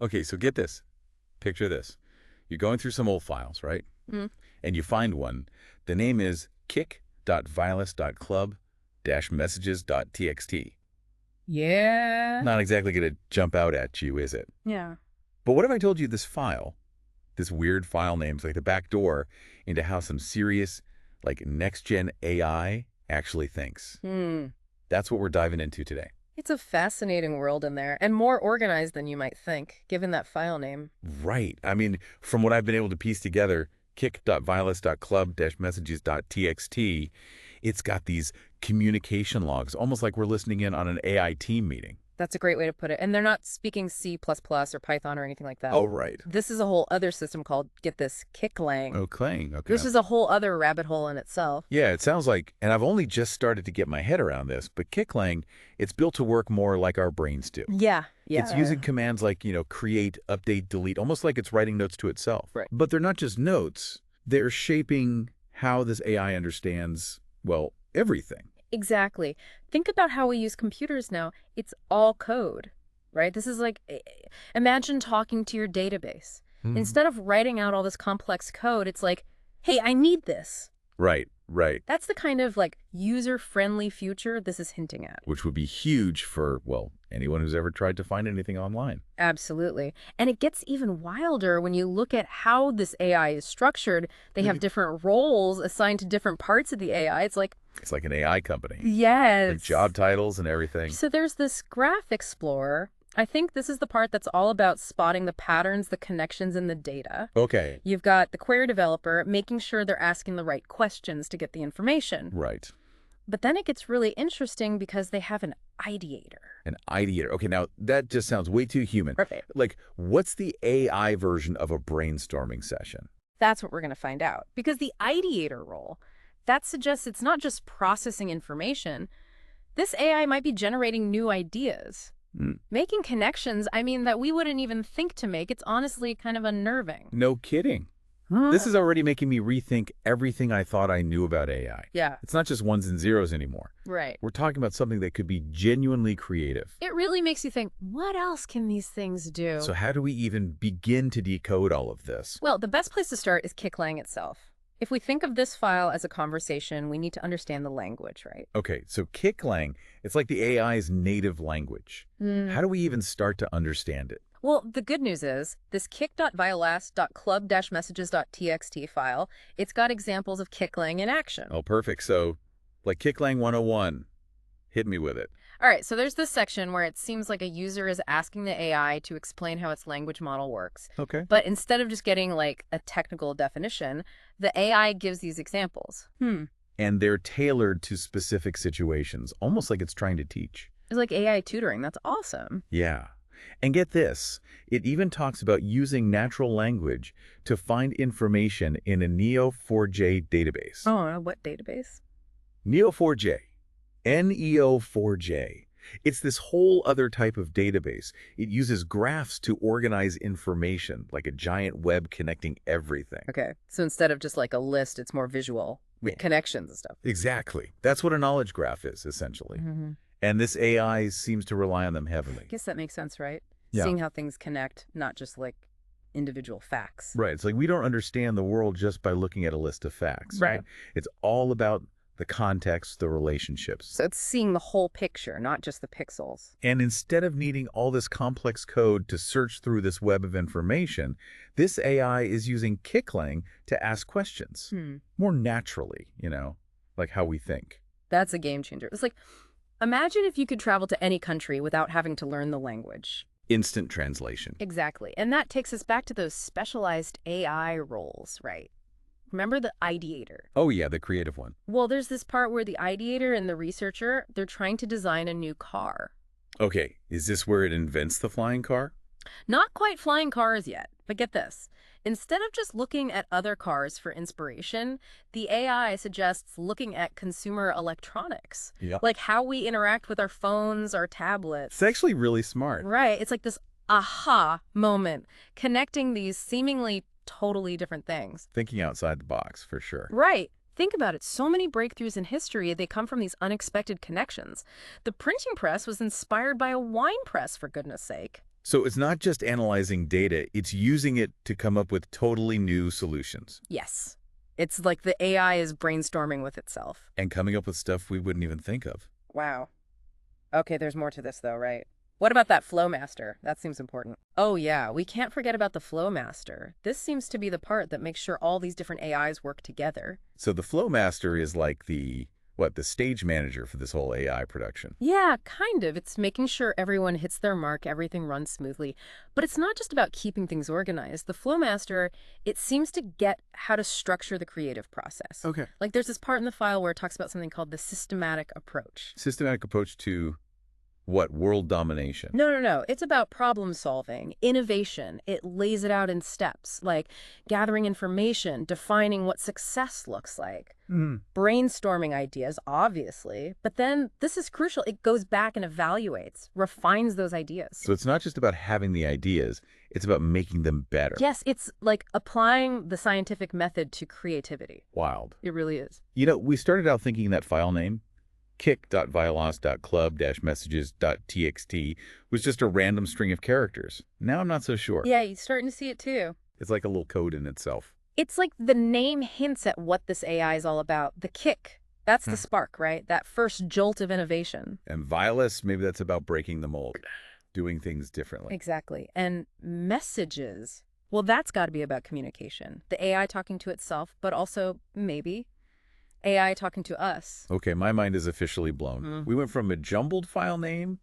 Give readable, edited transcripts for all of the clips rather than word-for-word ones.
Okay, so get this. Picture this. You're going through some old files, right? Mm. And you find one. The name is kick.virus.club-messages.txt. Yeah. Not exactly going to jump out at you, is it? Yeah. But what if I told you this file, this weird file name's like the back door into how some serious, like next-gen AI actually thinks? Hmm. That's what we're diving into today. It's a fascinating world in there, and more organized than you might think, given that file name. Right. I mean, from what I've been able to piece together, kick.violence.club-messages.txt, it's got these communication logs, almost like we're listening in on an AI team meeting. That's a great way to put it. And they're not speaking C++ or Python or anything like that. Oh, right. This is a whole other system called, get this, Kicklang. Oh, Clang. Okay. This is a whole other rabbit hole in itself. Yeah, it sounds like, and I've only just started to get my head around this, but Kicklang, it's built to work more like our brains do. Yeah. It's using commands like, create, update, delete, almost like it's writing notes to itself. Right. But they're not just notes. They're shaping how this AI understands, well, everything. Exactly. Think about how we use computers now. It's all code, right? This is like, imagine talking to your database. Instead of writing out all this complex code, it's like, hey, I need this. Right, right. That's the kind of like user-friendly future this is hinting at. Which would be huge for, well, anyone who's ever tried to find anything online. Absolutely. And it gets even wilder when you look at how this AI is structured. They have different roles assigned to different parts of the AI. It's like an AI company. yes. Like job titles and everything. So there's this Graph Explorer. I think this is the part that's all about spotting the patterns, the connections in the data. Okay. You've got the query developer making sure they're asking the right questions to get the information. Right. But then it gets really interesting because they have an ideator. An ideator. Okay, now that just sounds way too human. Perfect. Like, what's the AI version of a brainstorming session? That's what we're going to find out. Because the ideator role, that suggests it's not just processing information. This AI might be generating new ideas. Making connections, that we wouldn't even think to make. It's honestly kind of unnerving. No kidding. This is already making me rethink everything I thought I knew about AI. Yeah. It's not just ones and zeros anymore. Right. We're talking about something that could be genuinely creative. It really makes you think, what else can these things do? So how do we even begin to decode all of this? Well, the best place to start is Kicklang itself. If we think of this file as a conversation, we need to understand the language, right? Okay, so Kicklang, it's like the AI's native language. How do we even start to understand it? Well, the good news is this kick.violast.club-messages.txt file, it's got examples of Kicklang in action. Oh, perfect. So, like Kicklang 101, hit me with it. All right, so there's this section where it seems like a user is asking the AI to explain how its language model works. Okay. But instead of just getting like a technical definition, the AI gives these examples. And they're tailored to specific situations, almost like it's trying to teach. It's like AI tutoring. That's awesome. Yeah. And get this, it even talks about using natural language to find information in a Neo4j database. Oh, what database? Neo4j. Neo4j. It's this whole other type of database. It uses graphs to organize information, like a giant web connecting everything. Okay, so instead of just like a list, it's more visual with connections and stuff. Exactly. That's what a knowledge graph is, essentially. And this AI seems to rely on them heavily. I guess that makes sense, right? Yeah. Seeing how things connect, not just like individual facts. Right. It's like we don't understand the world just by looking at a list of facts. Right. It's all about the context, the relationships. So it's seeing the whole picture, not just the pixels. And instead of needing all this complex code to search through this web of information, this AI is using Kicklang to ask questions more naturally, like how we think. That's a game changer. It's like, imagine if you could travel to any country without having to learn the language. Instant translation. Exactly. And that takes us back to those specialized AI roles, right? Remember the ideator? Oh, yeah, the creative one. Well, there's this part where the ideator and the researcher, they're trying to design a new car. Okay, is this where it invents the flying car? Not quite flying cars yet, but get this. Instead of just looking at other cars for inspiration, the AI suggests looking at consumer electronics. Yeah. Like how we interact with our phones, our tablets. It's actually really smart. Right. It's like this aha moment, connecting these seemingly totally different things. Thinking outside the box, for sure. Right. Think about it. So many breakthroughs in history, they come from these unexpected connections. The printing press was inspired by a wine press, for goodness sake. So it's not just analyzing data, it's using it to come up with totally new solutions. Yes. It's like the AI is brainstorming with itself. And coming up with stuff we wouldn't even think of. Wow. Okay, there's more to this though, right? What about that Flowmaster? That seems important. Oh yeah, we can't forget about the Flowmaster. This seems to be the part that makes sure all these different AIs work together. So the Flowmaster is like the stage manager for this whole AI production. Yeah, kind of. It's making sure everyone hits their mark, everything runs smoothly. But it's not just about keeping things organized. The Flowmaster, it seems to get how to structure the creative process. Okay. Like there's this part in the file where it talks about something called the systematic approach. Systematic approach to what? World domination? No. It's about problem solving, innovation. It lays it out in steps, like gathering information, defining what success looks like, brainstorming ideas, obviously. But then this is crucial. It goes back and evaluates, refines those ideas. So it's not just about having the ideas, it's about making them better. Yes, it's like applying the scientific method to creativity. Wild. It really is. You know, we started out thinking that file name, kick.vialas.club-messages.txt, was just a random string of characters. Now I'm not so sure. Yeah, you're starting to see it too. It's like a little code in itself. It's like the name hints at what this AI is all about. The kick. That's the spark, right? That first jolt of innovation. And Vialas, maybe that's about breaking the mold, doing things differently. Exactly. And messages, well, that's got to be about communication. The AI talking to itself, but also, maybe, AI talking to us. Okay, my mind is officially blown. We went from a jumbled file name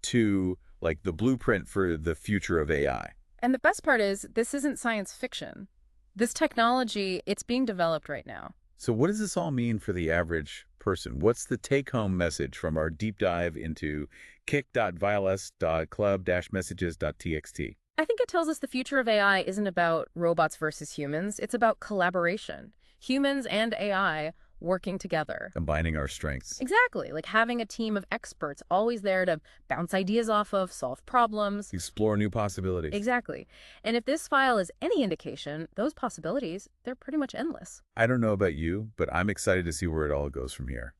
to, like, the blueprint for the future of AI. And the best part is, this isn't science fiction. This technology, it's being developed right now. So what does this all mean for the average person? What's the take-home message from our deep dive into kick.vialas.club-messages.txt? I think it tells us the future of AI isn't about robots versus humans. It's about collaboration. Humans and AI working together. Combining our strengths. Exactly. Like having a team of experts always there to bounce ideas off of, solve problems. Explore new possibilities. Exactly. And if this file is any indication, those possibilities, they're pretty much endless. I don't know about you, but I'm excited to see where it all goes from here.